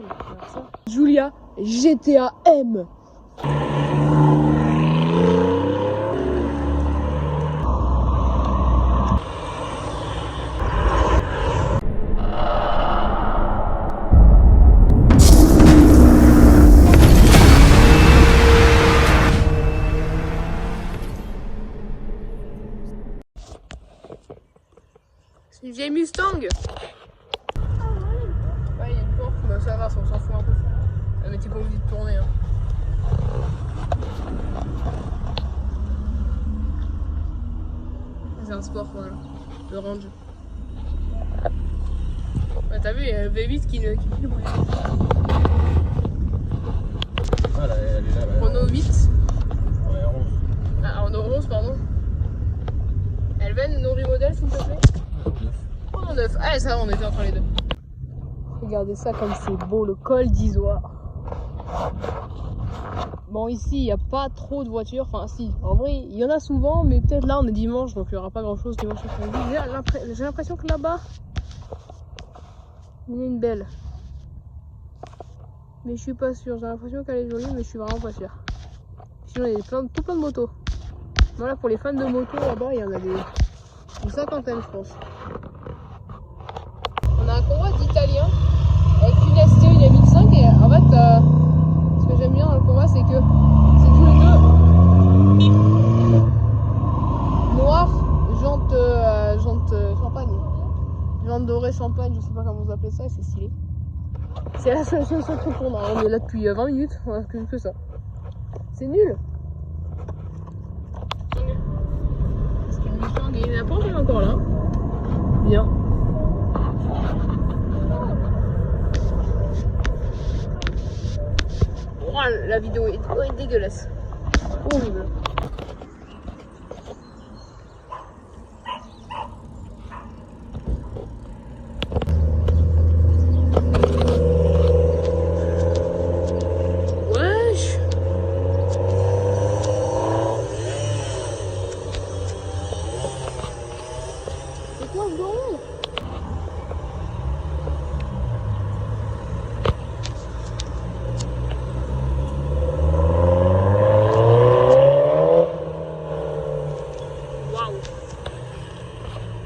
modèle. Alors ça. Julia GTA M. C'est une vieille Mustang. Ouais, il y a une porte, mais ça va, on s'en fout un peu. Mais t'es pas obligé de tourner. Hein. C'est un sport, voilà. Le range. Ouais, t'as vu, il y a le V8 qui ne brûle. Ah, là, elle est là. Renault 8. Ouais, 11. Ah, Renault 11, pardon. Elven, non remodel, s'il te plaît. Renault 9. Ah, ça, on était entre les deux. Regardez ça comme c'est beau, le col d'Isoire. Bon, ici, il n'y a pas trop de voitures. Enfin, si, en vrai, il y en a souvent, mais peut-être là, on est dimanche, donc il n'y aura pas grand-chose dimanche après-midi. J'ai l'impression que là-bas, il y en a une belle. Mais je suis pas sûre. J'ai l'impression qu'elle est jolie, mais je suis vraiment pas sûre. Sinon, il y a tout plein de motos. Voilà, pour les fans de motos, là-bas, il y en a une cinquantaine, je pense. On a un convoi d'Italiens avec une ST, une MX5 et en fait, ce que j'aime bien dans le convoi, c'est que c'est tous les deux noirs, jante champagne, jante dorée champagne, je sais pas comment vous appelez ça, et c'est stylé. C'est la seule chose truc qu'on a. On est là depuis 20 minutes, on a que ça. C'est nul. Est-ce qu'il y a une Mustang et la Porsche est encore là. Bien. Oh, la vidéo est dégueulasse. Horrible. Wesh. C'est quoi ce bordel?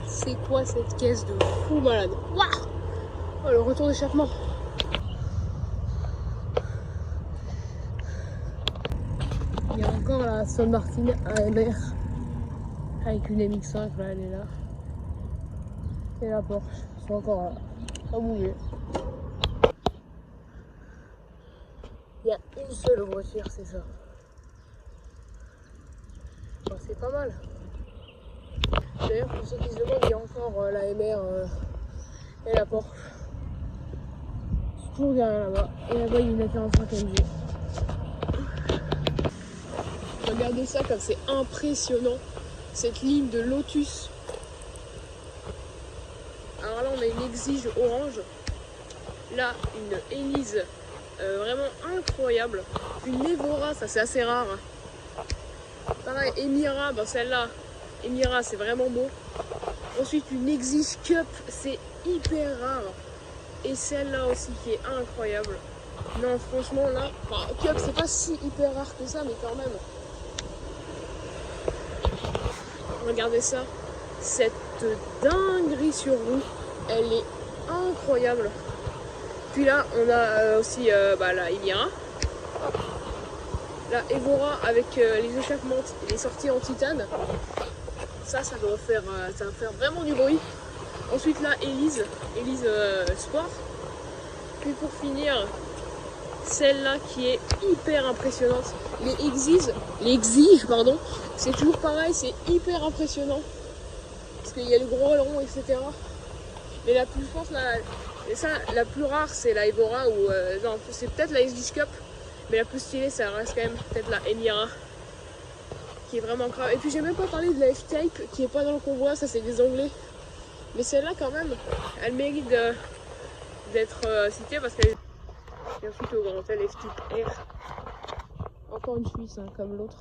C'est quoi cette caisse de fou malade? Waouh! Oh, le retour d'échappement. Il y a encore la Aston Martin AMR avec une MX5, là elle est là. Et la Porsche, ils sont encore là, pas bougé. Il y a une seule voiture, c'est ça. Bon, c'est pas mal. D'ailleurs, pour ceux qui se demandent, il y a encore la MR et la Porsche. C'est toujours derrière là-bas. Et là-bas, il y a une 45 MG. Regardez ça comme c'est impressionnant. Cette ligne de Lotus. Alors là, on a une Exige orange. Là, une Elise vraiment incroyable. Une Evora, ça c'est assez rare. Pareil, Emira, ben celle-là. Emira, c'est vraiment beau. Ensuite, une Exige Cup, c'est hyper rare. Et celle-là aussi qui est incroyable. Non, franchement, là, enfin, Cup, c'est pas si hyper rare que ça, mais quand même. Regardez ça. Cette dinguerie sur roue, elle est incroyable. Puis là, on a aussi la Emira. La Evora avec les échappements et les sorties en titane. Ça va faire vraiment du bruit. Ensuite là, Elise Sport. Puis pour finir, celle-là qui est hyper impressionnante. Les Exige, pardon. C'est toujours pareil, c'est hyper impressionnant. Parce qu'il y a le gros aileron, etc. Mais la plus, je pense, la plus rare, c'est la Evora ou non, c'est peut-être la Exige Cup. Mais la plus stylée, ça reste quand même peut-être la Emira. Qui est vraiment grave. Et puis j'ai même pas parlé de la F-Type qui est pas dans le convoi, ça c'est des Anglais. Mais celle-là quand même, elle mérite d'être citée parce qu'elle est ensuite au grand hôtel F-Type R. Encore une Suisse hein, comme l'autre.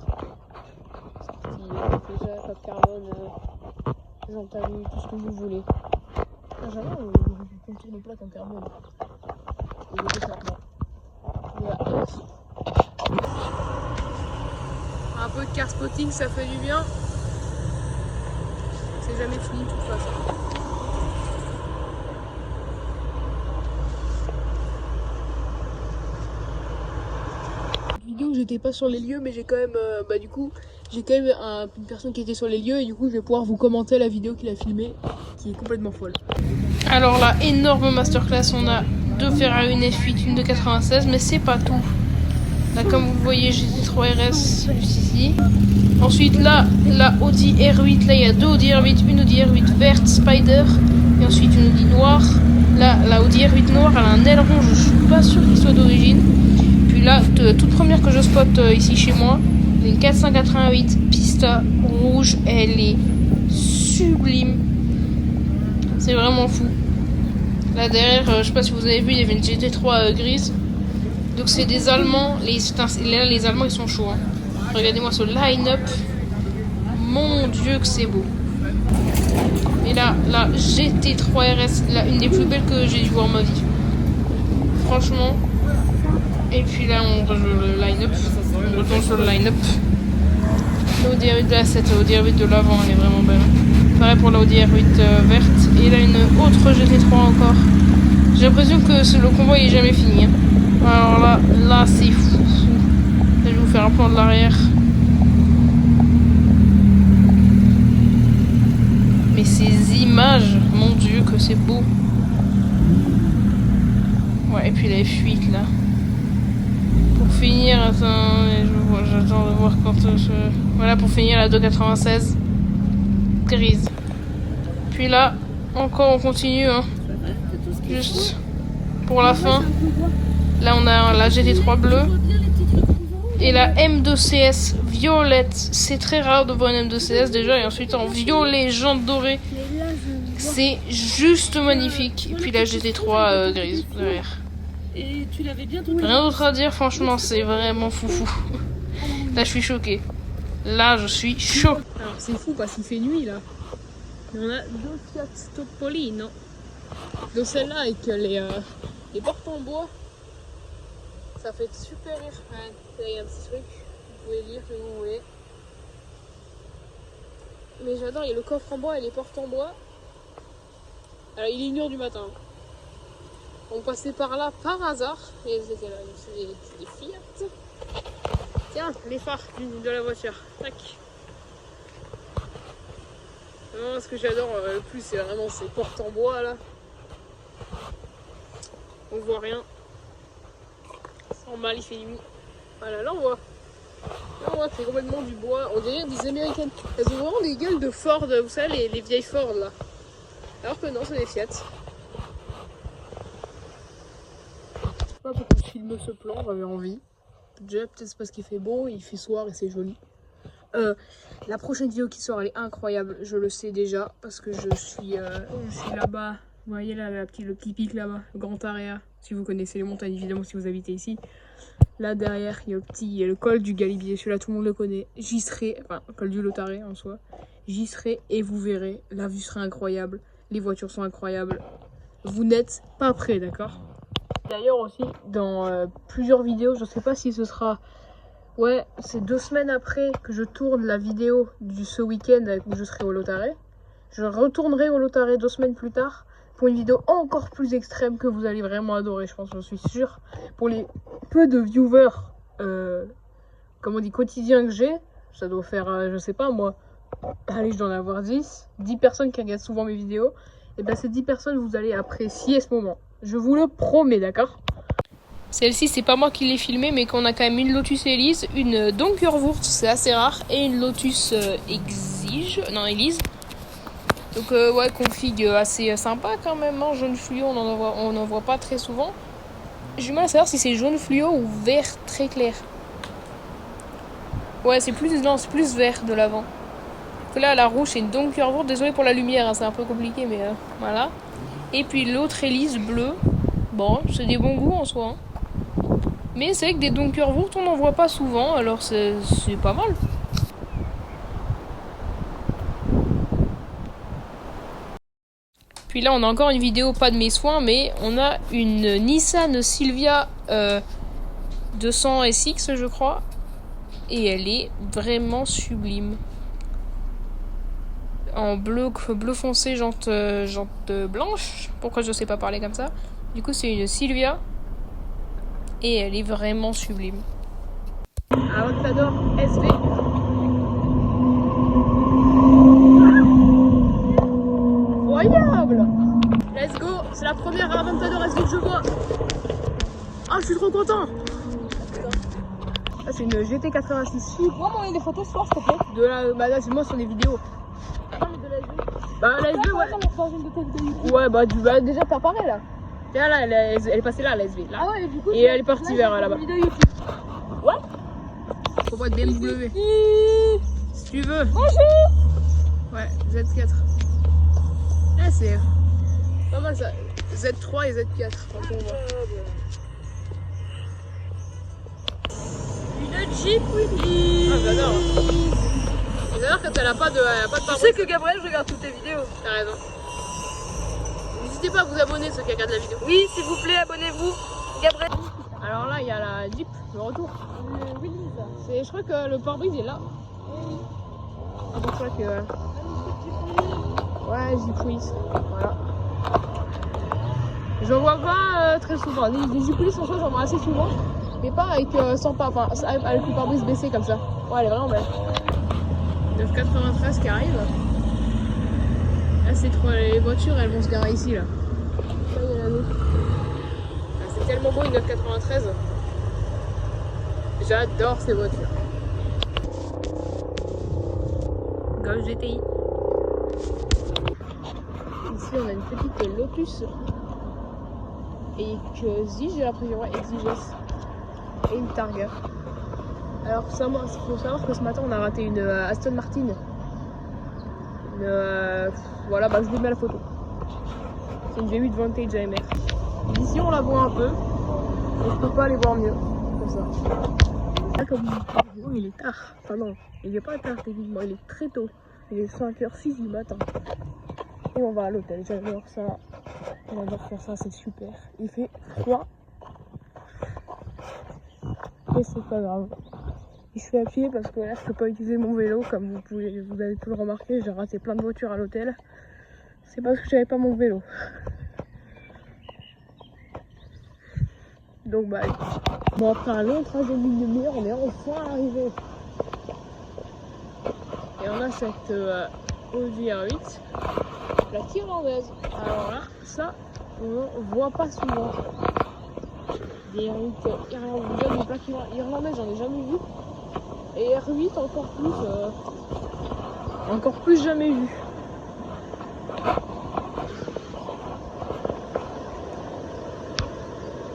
Sortie déjà, top carbone, j'entends tout ce que vous voulez. Ah j'adore le contour de plaque en carbone. les déplacements. Il y a F. Un peu de car spotting, ça fait du bien. C'est jamais fini de toute façon. Vidéo, j'étais pas sur les lieux, mais j'ai quand même, du coup, j'ai quand même une personne qui était sur les lieux et du coup, je vais pouvoir vous commenter la vidéo qu'il a filmée, qui est complètement folle. Alors là, énorme masterclass, on a deux Ferrari, une F8, une de 96, mais c'est pas tout. Là, comme vous le voyez, GT3 RS juste ici. Ensuite, là, la Audi R8, là, il y a deux Audi R8, une Audi R8 verte Spider, et ensuite une Audi noire. Là, la Audi R8 noire, elle a un aileron, je suis pas sûre qu'il soit d'origine. Puis là, toute première que je spot ici chez moi, c'est une 488 Pista rouge, elle est sublime. C'est vraiment fou. Là derrière, je sais pas si vous avez vu, il y avait une GT3 grise. Donc c'est des Allemands, les Allemands ils sont chauds. Hein. Regardez-moi ce line-up. Mon Dieu que c'est beau. Et là, la GT3 RS, une des plus belles que j'ai dû voir en ma vie. Franchement. Et puis là on rejoue le line-up. On retourne sur le line-up. L'Audi R8 de la 7, l'Audi R8 de l'avant, elle est vraiment belle. Pareil pour l'Audi R8 verte. Et là une autre GT3 encore. J'ai l'impression que le convoi il est jamais fini. Hein. Alors là c'est fou. Là, je vais vous faire un plan de l'arrière. Mais ces images, mon Dieu que c'est beau. Ouais, et puis la F8 là. Pour finir, j'attends de voir quand voilà, pour finir la 296 grise. Puis là, encore on continue, hein. Juste pour la fin. Là on a la GT3 bleue et la M2CS violette. C'est très rare de voir une M2CS déjà, et ensuite en violet, jantes dorées. C'est juste magnifique. Et puis la GT3 grise derrière. Et tu l'avais bien trouvé. Rien d'autre à dire, franchement, c'est vraiment foufou. Là, je suis choquée. Là, je suis chaud. Alors, c'est fou parce qu'il fait nuit là. Et on a deux Fiat Topolino. Donc, celle-là avec les portes en bois. Ça fait super rire. Ouais, là, il y a un petit truc. Vous pouvez lire si vous voulez. Mais j'adore, il y a le coffre en bois et les portes en bois. Alors, il est 1h du matin. On passait par là par hasard et elles étaient là. C'est des Fiat. Tiens, les phares de la voiture. Tac. Non, ce que j'adore le plus, c'est vraiment ces portes en bois là. On voit rien. Sans mal, il fait nuit. Voilà, là on voit. Là on voit que c'est complètement du bois. On dirait des américaines. Elles ont vraiment des gueules de Ford, vous savez, les vieilles Ford là. Alors que non, c'est des Fiat. Je sais pas pourquoi je filme ce plan, j'avais envie. Déjà, peut-être c'est parce qu'il fait beau, il fait soir et c'est joli. La prochaine vidéo qui sort, elle est incroyable, je le sais déjà, parce que je suis là-bas. Vous voyez là, le petit pic là-bas, le Grand Area. Si vous connaissez les montagnes, évidemment, si vous habitez ici. Là derrière, il y a le col du Galibier, celui-là tout le monde le connaît. J'y serai, enfin, le col du Lotaré en soi. J'y serai et vous verrez, la vue sera incroyable, les voitures sont incroyables. Vous n'êtes pas prêts, d'accord? D'ailleurs aussi, dans plusieurs vidéos, je sais pas si ce sera... Ouais, c'est 2 semaines après que je tourne la vidéo de ce week-end où je serai au Lotaré. Je retournerai au Lotaré 2 semaines plus tard pour une vidéo encore plus extrême que vous allez vraiment adorer, je pense, j'en suis sûre. Pour les peu de viewers, comme on dit, quotidiens que j'ai, ça doit faire, je sais pas moi, allez, je dois en avoir 10 personnes qui regardent souvent mes vidéos. Et bien ces 10 personnes, vous allez apprécier ce moment. Je vous le promets, d'accord? Celle-ci, c'est pas moi qui l'ai filmée, mais qu'on a quand même une Lotus Elise, une Donkerwurst, c'est assez rare, et une Lotus Elise. Donc ouais, config assez sympa quand même, hein. Jaune fluo, on en voit pas très souvent. J'ai du mal à savoir si c'est jaune fluo ou vert très clair. Ouais, c'est plus vert de l'avant. Là, la rouge, c'est une Donkerwurst. Désolé pour la lumière, hein, c'est un peu compliqué, mais voilà. Et puis l'autre Elise bleue. Bon, c'est des bons goûts en soi. Hein. Mais c'est vrai que des Donkerwurst, on n'en voit pas souvent, alors c'est pas mal. Puis là, on a encore une vidéo, pas de mes soins, mais on a une Nissan Silvia 200 SX, je crois. Et elle est vraiment sublime. En bleu foncé, jante blanche. Pourquoi je sais pas parler comme ça? Du coup, c'est une Silvia. Et elle est vraiment sublime. Aventador SV. Incroyable! Let's go! C'est la première Aventador SV que je vois. Ah, je suis trop content! Ah, c'est une GT86. Moi, m'envoyer des photos ce soir, s'il te plaît. De la, bah là, c'est moi sur les vidéos. Non, mais de la SV. Bah, la SV, ouais. Dans une de tes vidéos. Ouais, bah déjà, t'as pareil là. Tiens, là, elle est passée là, la SV. Là. Ah ouais, et du coup, Et elle est partie vers là-bas. Vidéo YouTube. Ouais? Faut pas de BMW. Si tu veux. Bonjour. Ouais, Z4. Ah, c'est pas mal ça. Z3 et Z4. Quand on voit. Une Jeep Willy. Ah, j'adore. J'adore quand elle a pas de Tu pare-brise. sais que Gabriel, je regarde toutes tes vidéos. T'as raison. N'hésitez pas à vous abonner ceux qui regardent la vidéo. Oui, s'il vous plaît, abonnez-vous. Gabriel. Alors là, il y a la Jeep, le retour. Willy, ça. Je crois que le pare-brise est là. C'est pour ça que. Ouais, Jeep Willis. Voilà. J'en vois pas très souvent. Les Jeep Willis en soi, j'en vois assez souvent. Mais pas avec sans pas, enfin, avec le pare-brise baissé comme ça. Ouais, elle est vraiment belle. 993 qui arrive. Là, c'est trop. Les voitures, elles vont se garer ici là. Là, il y en a d'autres. Ah, c'est tellement beau une 993. J'adore ces voitures. Golf GTI. Ici on a une petite Lotus et que j'ai l'impression, ouais, Exigès et une Targa. Alors il faut savoir que ce matin on a raté une Aston Martin. Voilà, bah je vous mets la photo. C'est une V8 Vantage AMR. Ici on la voit un peu, mais je peux pas les voir mieux comme ça. Là, comme vous il est tard. Enfin non, il est pas tard techniquement, il est très tôt. Il est 5h06 du matin. Et on va à l'hôtel, j'adore ça. On adore faire ça, c'est super. Il fait froid. Et c'est pas grave. Et je suis à pied parce que là je peux pas utiliser mon vélo. Comme vous avez pu le remarquer, j'ai raté plein de voitures à l'hôtel. C'est parce que j'avais pas mon vélo. Donc bah bon, après un long trajet d'une demi-heure, on est enfin arrivé. Et on a cette Audi R8, plaque irlandaise. Alors là, ça, on voit pas souvent. Des R8 irlandaises, des plaques irlandaises, j'en ai jamais vu. Et R8 encore plus jamais vu.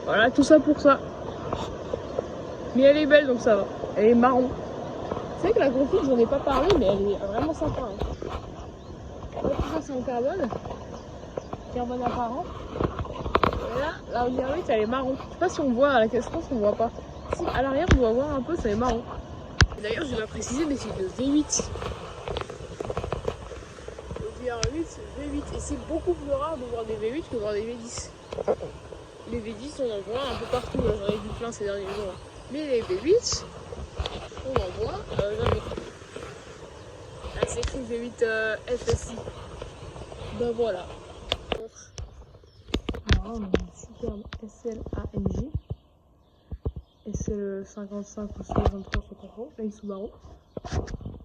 Voilà, tout ça pour ça. Mais elle est belle donc ça va. Elle est marron. C'est vrai que la config, j'en ai pas parlé, mais elle est vraiment sympa. Hein. Ouais, tout ça c'est en carbone. Carbone apparent. Et là, la Audi R8 elle est marron. Je sais pas si on voit à la caisse, je pense qu'on voit pas. Si à l'arrière on doit voir un peu, ça est marron. D'ailleurs, je vais pas préciser, mais c'est de V8. Audi R8, c'est V8. Et c'est beaucoup plus rare de voir des V8 que de voir des V10. Les V10, on en voit un peu partout. J'en ai vu plein ces derniers jours. Mais les V8, on en voit jamais. Là, c'est écrit V8 FSI. Ben voilà. Alors, on a une superbe SL AMG. SL 55 ou 63 sur Control. Là, une Subaru.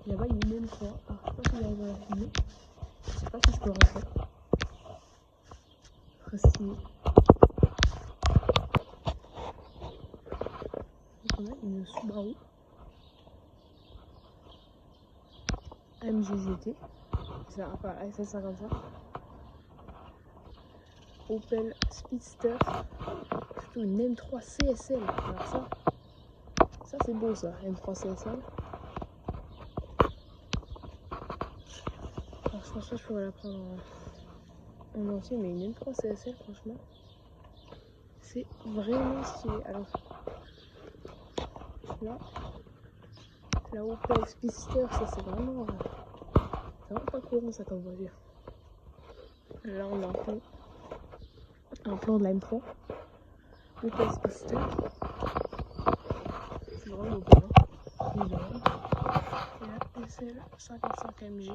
Et là-bas, il y a une M3. Alors, je sais pas si j'arrive à la filmer. Je sais pas si je peux rentrer. Très stylé. Donc, on a une Subaru AMG GT. C'est enfin SL55. Opel Speedster. Surtout une M3 CSL. Alors ça c'est beau ça, M3 CSL. Alors je pense pas que je pourrais la prendre en entier, mais une M3 CSL franchement, c'est vraiment stylé. Alors là, la Opel Speedster, ça c'est vraiment pas courant ça comme voiture. Là, on a un plan de la M3. Opel Speedster. C'est vraiment Opel. Et la SL 55 AMG.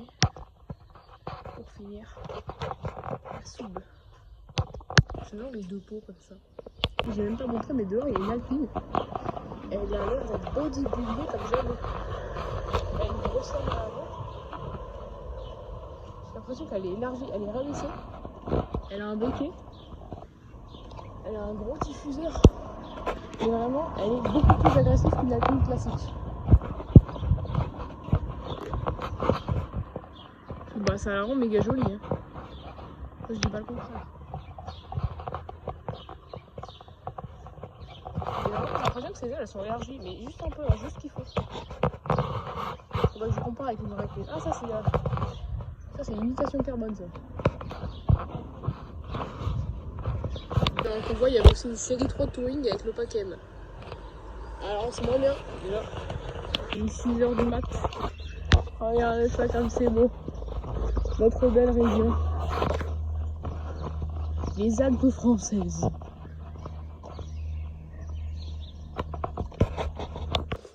Pour finir, la Soub. J'adore les deux pots comme ça. J'ai même pas montré, mais dehors il y a une Alpine. Elle a l'air d'être bodybuildée comme jamais. Elle a une grosse lame à l'avant. J'ai l'impression qu'elle est élargie, elle est rabaissée. Elle a un béquet. Elle a un gros diffuseur. Et vraiment, elle est beaucoup plus agressive qu'une Alpine classique. Bah ça la rend méga jolie. Hein. Je dis pas le contraire. Et vraiment, j'ai l'impression que ces ailes elles sont élargies, mais juste un peu, hein, juste ce qu'il faut. Faudrait que je compare avec une vraie clé. Ah ça c'est une imitation carbone ça. Donc on voit il y avait aussi une série 3 Touring avec le pack M. Alors c'est moins bien. Déjà. Il est 6h du mat. Regardez ça comme c'est beau. Notre belle région. Les Alpes françaises.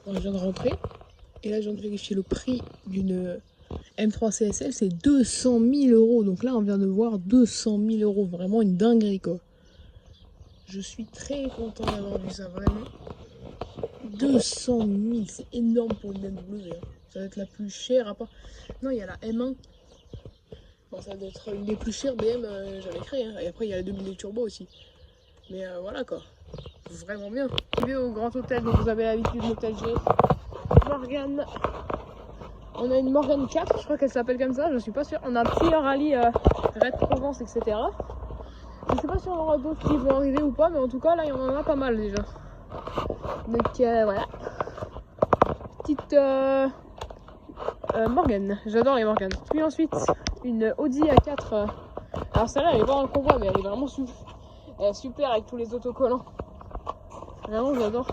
Bon, je viens de rentrer. Et là je viens de vérifier le prix d'une M3 CSL. C'est 200 000 €. Donc là on vient de voir 200 000 €. Vraiment une dinguerie quoi. Je suis très content d'avoir vu ça vraiment. 200 000, c'est énorme pour une BMW. Hein. Ça va être la plus chère à part... Non, il y a la M1. Bon, ça doit être une des plus chères BM jamais créées. Hein. Et après, il y a la 2000 turbo aussi. Mais voilà quoi. Vraiment bien. Arrivé au Grand Hôtel, donc vous avez l'habitude de l'Hôtel G. Morgane. On a une Morgane 4, je crois qu'elle s'appelle comme ça, je suis pas sûre. On a un petit rallye Red Provence, etc. Je sais pas si on aura d'autres qui vont arriver ou pas, mais en tout cas, là, il y en a pas mal déjà. Donc voilà. Petite Morgane, j'adore les Morgane. Puis ensuite, une Audi A4. Alors celle-là, elle est pas dans le convoi, mais elle est vraiment super avec tous les autocollants. Vraiment, j'adore.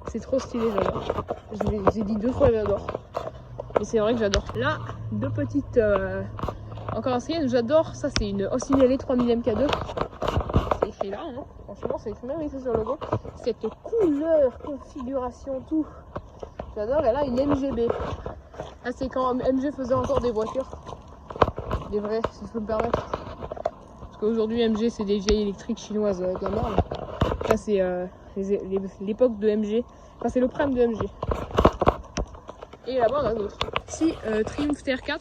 C'est trop stylé, j'adore. J'ai dit 2 fois j'adore. Mais c'est vrai que j'adore. Là, deux petites... encore anciennes, j'adore. Ça, c'est une Ossinelli 3000 MK2. C'est écrit là, hein. Franchement, c'est écrit même ici sur le logo. Cette couleur, configuration, tout. J'adore. Et là, une MGB. Là, c'est quand MG faisait encore des voitures. Des vraies, si je peux me permettre. Parce qu'aujourd'hui, MG, c'est des vieilles électriques chinoises de la merde. Là, c'est l'époque de MG. Enfin, c'est le prime de MG. Et là-bas, on a d'autres. Ici, Triumph TR4.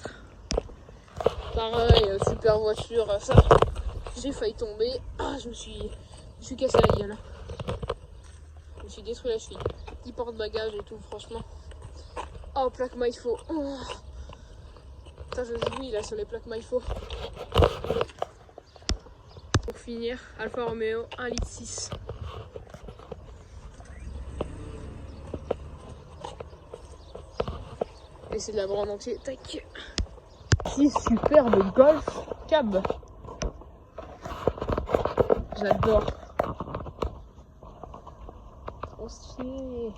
Pareil, super voiture. Ça, j'ai failli tomber. Ah, je me suis cassé la gueule. Je me suis détruit la cheville. Petit porte-bagages et tout, franchement. Oh, plaque Maifo. Oh. Putain, je jouis là sur les plaques Maifo. Pour finir, Alfa Romeo 1,6 litre. Et c'est de la bande entier. Tac. Ici, superbe Golf Cab. J'adore. Trop stylé.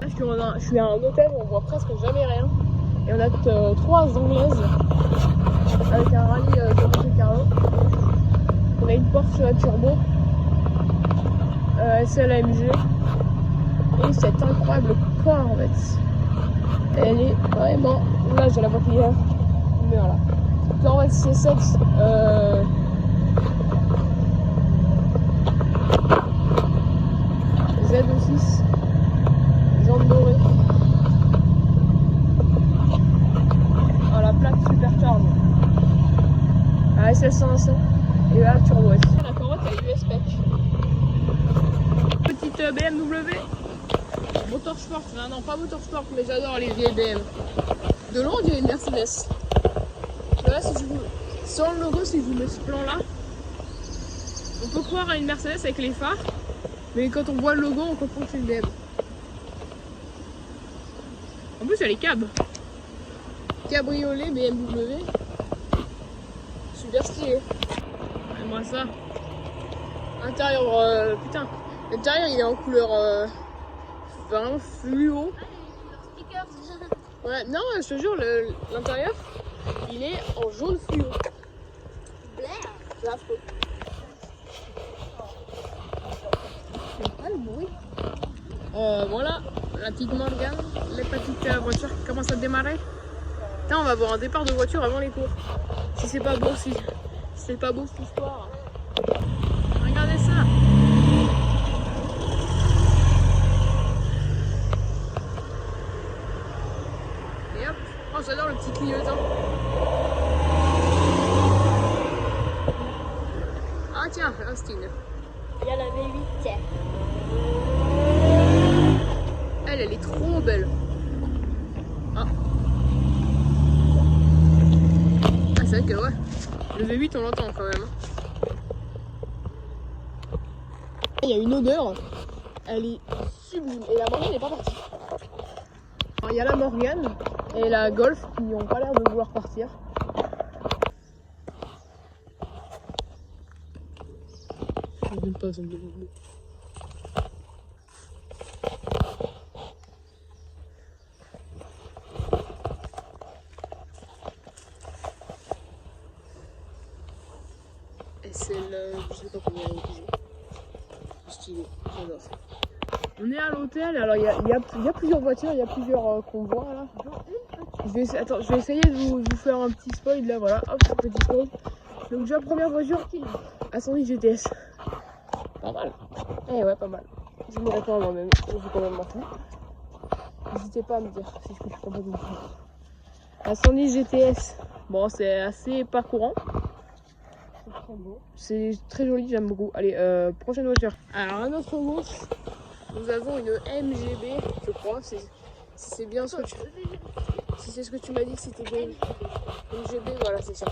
Là, je suis à un hôtel où on voit presque jamais rien. Et on a 3 anglaises avec un rallye de Monte Carlo. On a une Porsche turbo, SL AMG et cette incroyable Corvette. Elle est vraiment... Là, j'ai la voiture hier. Mais voilà. Corvette C7. Z6. Jambes dorées. Oh, la plaque supercharge. La SL100 et la turbo S. La Corvette a US Spec. Petite BMW. Motorsport, non pas Motorsport, mais j'adore les vieilles BM. De loin, on dirait une Mercedes. Là, si je vous... Sans le logo, si je vous mets ce plan là, on peut croire à une Mercedes avec les phares, mais quand on voit le logo, on comprend que c'est une BM. En plus, elle est cab. Cabriolet BMW. Super stylé. Moi ça. Intérieur, putain. L'intérieur, il est en couleur vraiment fluo. Ouais, non, je te jure, l'intérieur, Il est en jaune fluo. C'est affreux. C'est pas le bruit. Voilà, la petite Morgane, les petites voitures qui commencent à démarrer. Putain, on va voir un départ de voiture avant les cours. Si c'est pas beau, si c'est pas beau cette histoire. Regardez ça. Et hop, oh j'adore le petit clignotant. Ah tiens, Austin. Il y a la V8. Elle est trop belle. Ah. Ah c'est vrai que ouais. Le V8 on l'entend quand même. Il y a une odeur. Elle est sublime. Et la Morgane n'est pas partie. Alors, il y a la Morgane et la Golf qui n'ont pas l'air de vouloir partir. Je n'aime pas ça. Et c'est le... je sais pas combien il est. Stylé, j'adore ça. On est à l'hôtel, alors il y a plusieurs voitures, il y a plusieurs convois là. Je vais essayer de vous faire un petit spoil là, voilà, hop, petit spoil. Donc déjà première voiture, Ascendis GTS. Pas mal. Eh ouais, pas mal. Je me réponds à moi-même, je suis quand même m'en fous. N'hésitez pas à me dire si je suis complètement fou. Ascendis GTS, bon c'est assez pas courant. C'est très joli, j'aime beaucoup. Allez, prochaine voiture. Alors à notre gauche, nous avons une MGB, je crois. C'est bien ce que tu... Si c'est ce que tu m'as dit que c'était bien. MGB, voilà, c'est ça.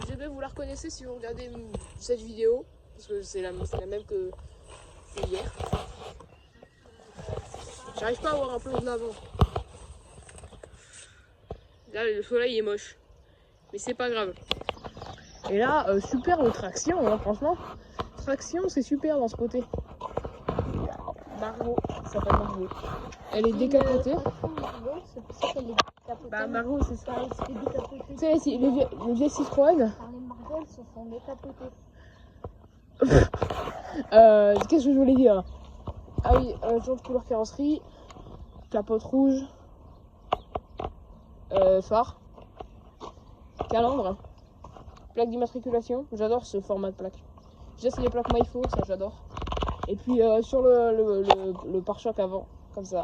MGB, vous la reconnaissez si vous regardez cette vidéo. Parce que c'est la même que hier. J'arrive pas à avoir un plan de l'avant. Là, le soleil est moche. Mais c'est pas grave. Et là, superbe traction, hein, franchement. Traction, c'est super dans ce côté. Margot, ça s'appelle Margot. Elle est décapotée. C'est pour ça qu'elle est décapotée. Bah, Margot, c'est ça. Elle se fait décapoter. Tu sais, les vieilles Citroën. Les Margot, elles se font décapoter. Qu'est-ce que je voulais dire? Ah oui, jaune couleur carrosserie. Capote rouge. Phare. Calandre. Plaque d'immatriculation, j'adore ce format de plaque. Déjà c'est les plaques Maifo, ça j'adore. Et puis sur le pare-choc avant, comme ça.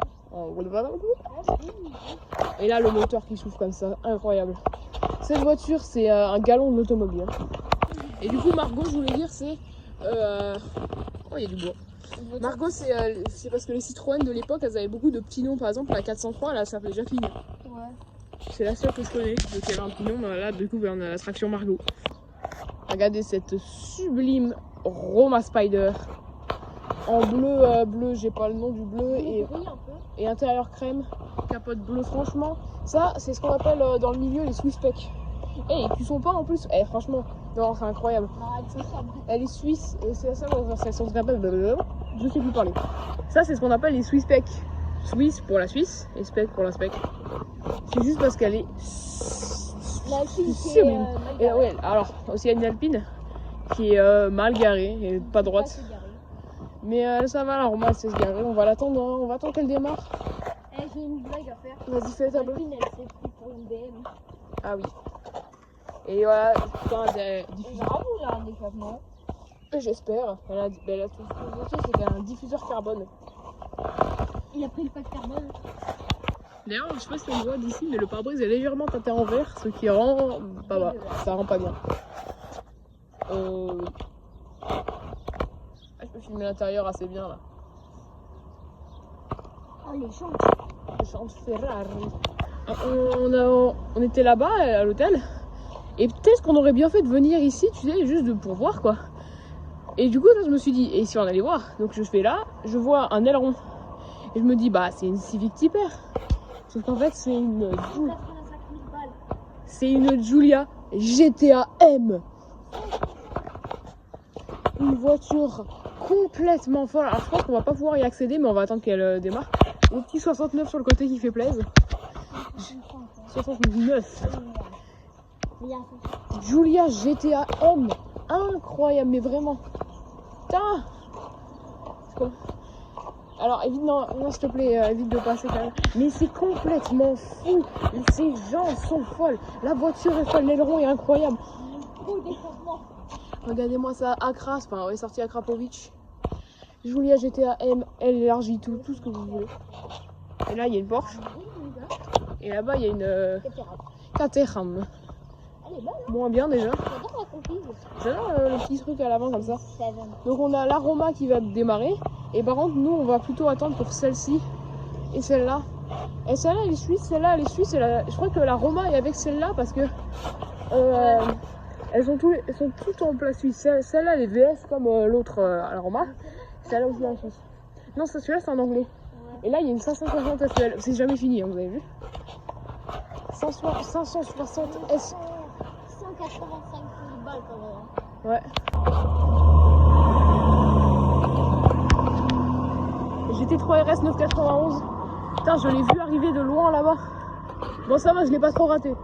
Et là le moteur qui souffle comme ça, incroyable. Cette voiture c'est un galon de l'automobile. Et du coup Margot, je voulais dire c'est... Oh il y a du bois. Margot c'est parce que les Citroën de l'époque elles avaient beaucoup de petits noms, par exemple la 403 là ça s'appelait Jacqueline. Ouais. C'est la seule que je connais, donc il y avait un petit nom, là du coup on a la traction Margot. Regardez cette sublime Roma Spider en bleu, j'ai pas le nom du bleu, et intérieur crème, capote bleue. Franchement, ça c'est ce qu'on appelle dans le milieu les Swiss Spec. Et ils sont pas en plus, franchement, non c'est incroyable. Non, elles sont ça. Elle est suisse et c'est ça qu'on appelle, je sais plus parler. Ça c'est ce qu'on appelle les Swiss Spec. Suisse pour la Suisse et Spec pour la Spec. C'est juste parce qu'elle est L'Alpine qui sublime. est Et ouais, alors aussi il y a une Alpine qui est mal garée et pas droite. Mais ça va, la Roma elle sait se garer. On va l'attendre, hein. On va attendre qu'elle démarre. J'ai une blague à faire. Vas-y, fais ta blague. L'Alpine, elle s'est pris pour une BM. Ah oui. Et voilà, putain, Et bravo, là, un échappement. j'espère. Elle a tout c'est qu'elle a un diffuseur carbone. Il a pris le pack carbone. D'ailleurs, je sais pas si on voit d'ici, mais le pare-brise est légèrement teinté en vert, ce qui rend pas bas. Ça rend pas bien. Je peux filmer l'intérieur assez bien là. Oh, les chances. Le chante Ferrari. On était là-bas à l'hôtel, et peut-être qu'on aurait bien fait de venir ici, tu sais, juste pour voir quoi. Et du coup, là, je me suis dit, et si on allait voir? Donc je fais là, je vois un aileron, et je me dis, bah c'est une Civic Type R. Sauf qu'en fait, c'est une Giulia GTA M. Une voiture complètement folle. Alors je pense qu'on va pas pouvoir y accéder, mais on va attendre qu'elle démarre. Le petit 69 sur le côté qui fait plaisir. 69. Bien fait. Giulia GTA M. Incroyable, mais vraiment. Putain. C'est quoi? Alors évite, non, s'il te plaît, évite de passer quand même. Mais c'est complètement fou. Ces gens sont folles. La voiture est folle, l'aileron est incroyable. Trop d'échappement. Regardez-moi ça, Accra, enfin on est sorti à Krapovic. Giulia GTA M, elle élargit tout ce que vous voulez. Et là il y a une Porsche. Et là-bas il y a une Caterham. Elle est belle, hein? Moins bien déjà. J'adore la confise. J'adore le petit truc à l'avant comme ça. Seven. Donc on a l'Aroma qui va démarrer. Et par contre nous on va plutôt attendre pour celle-ci et celle-là. Et celle-là elle est suisse, celle-là elle est suisse. Et je crois que l'Aroma est avec celle-là parce que elles sont toutes en plat suisse. Celle-là elle est VS comme l'autre l'Aroma. Celle-là aussi en suisse. Non celui-là c'est en anglais. Ouais. Et là il y a une 560 SEL. C'est jamais fini hein, vous avez vu. 560 S. 185 balles quand même. Ouais. GT3 RS 991. Putain, je l'ai vu arriver de loin là-bas. Bon, ça va, je l'ai pas trop raté.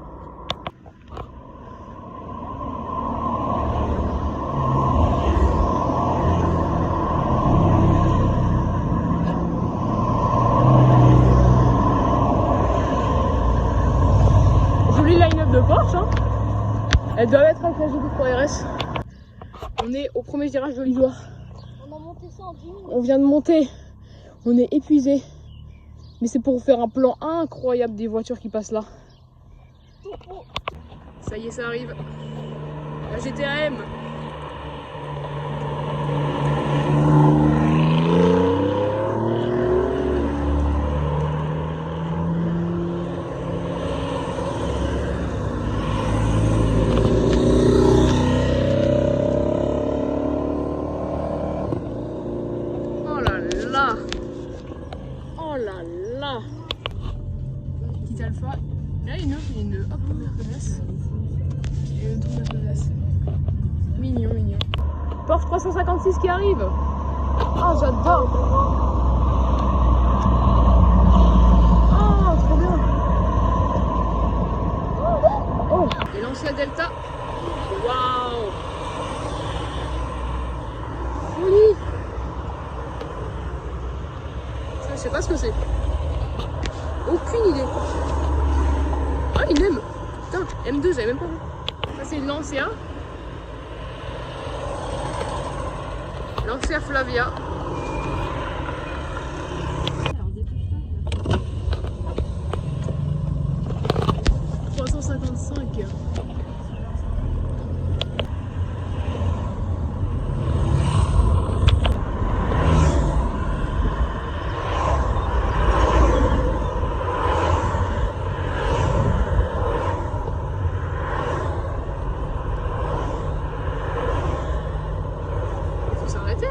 Joli line-up de Porsche, hein. Elle doit être avec la GT3 RS. On est au premier virage de l'Isoire. On a monté ça en 10 minutes. On vient de monter. On est épuisé. Mais c'est pour faire un plan incroyable des voitures qui passent là. Ça y est, ça arrive. La GTA M. Oh là là. Petite Alpha. Là il y a une hop, Mercedes. Et une autre Mercedes. Mignon, mignon. Porsche 356 qui arrive. Oh j'adore. Oh trop bien. Oh. Et l'ancien Delta. Waouh. Folie. Je sais pas ce que c'est. Aucune idée. Ah, une M. Putain, M2, j'avais même pas vu. Ça, c'est une Lancia. Lancia Flavia. « 355.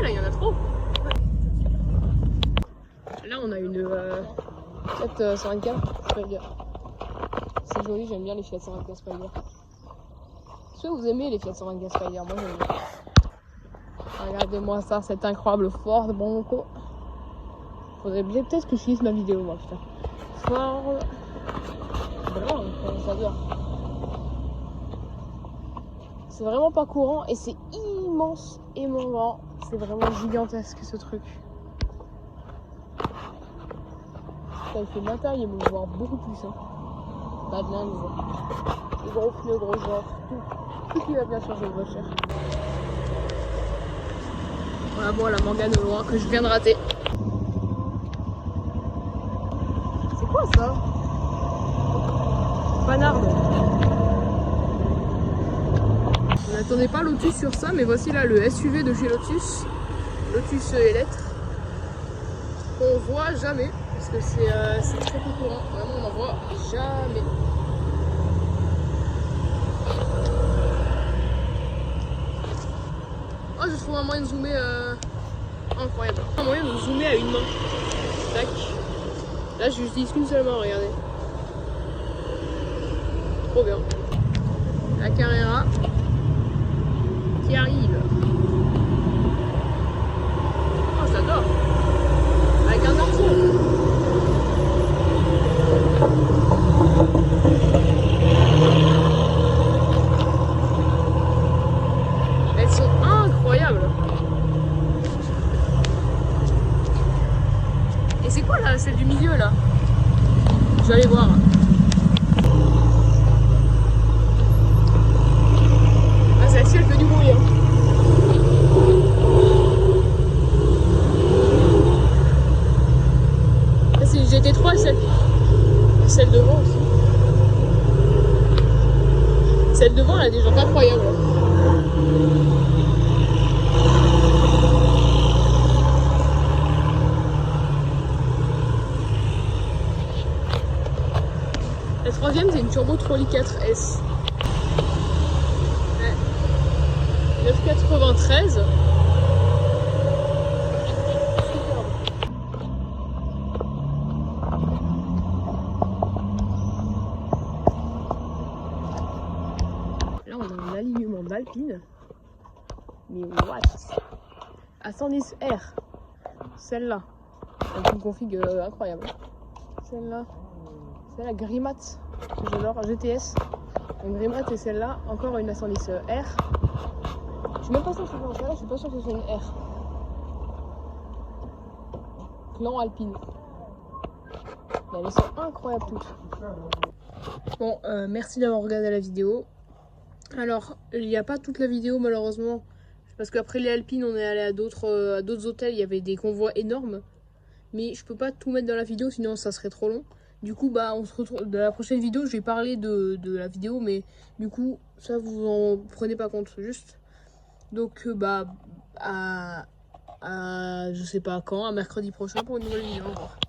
Là, il y en a trop. Là, on a une Fiat 124 Spider. C'est joli, j'aime bien les Fiat 124 Spider. Est-ce que vous aimez les Fiat 124 Spider? Moi, j'aime bien. Regardez-moi ça, cet incroyable Ford Bronco. Faudrait bien peut-être que je finisse ma vidéo, moi, putain. Ford Bronco, ça dure. C'est vraiment pas courant et c'est immense et mon grand. C'est vraiment gigantesque ce truc. Ça, il fait ma taille et me voir beaucoup plus. Hein. Pas de l'Inde. Les gros pneus, gros genre, tout qui va bien sur cette voiture. Voilà, bon, la Morgane au loin que je viens de rater. C'est quoi ça? Panard. On n'attendait pas Lotus sur ça, mais voici là le SUV de chez Lotus. Lotus Electre. Qu'on voit jamais, parce que c'est très peu courant. Vraiment, on n'en voit jamais. Oh, je trouve un moyen de zoomer incroyable. Un moyen de zoomer à une main. Tac. Là, je n'utilise qu'une seule main, regardez. Trop bien. La Carrera qui arrive. Oh, j'adore. Avec un arceau. vais aller voir. Ah, c'est celle qui fait du bruit. Hein. Ça, c'est une GT3, celle devant aussi. Celle devant, elle a des jantes incroyables. La troisième, c'est une Turbo Trolley 4S. Ouais. 993. Là, on a un alignement d'Alpine. Mais what? À 110R. Celle-là. Avec une config incroyable. Celle-là. Celle-là, Grimat. J'adore. GTS. Une Grimat et celle-là. Encore une A110R. Je suis même pas sûr que ce soit celle-là. Je suis pas sûr que ce soit une R. Clan Alpine. Mais elles sont incroyables toutes. Bon, merci d'avoir regardé la vidéo. Alors, il n'y a pas toute la vidéo malheureusement, parce qu'après les Alpines, on est allé à d'autres hôtels, il y avait des convois énormes. Mais je peux pas tout mettre dans la vidéo, sinon ça serait trop long. Du coup, bah, on se retrouve dans la prochaine vidéo, je vais parler de la vidéo, mais du coup, ça vous en prenez pas compte, juste. Donc, bah, à je sais pas quand, à mercredi prochain pour une nouvelle vidéo. Au revoir.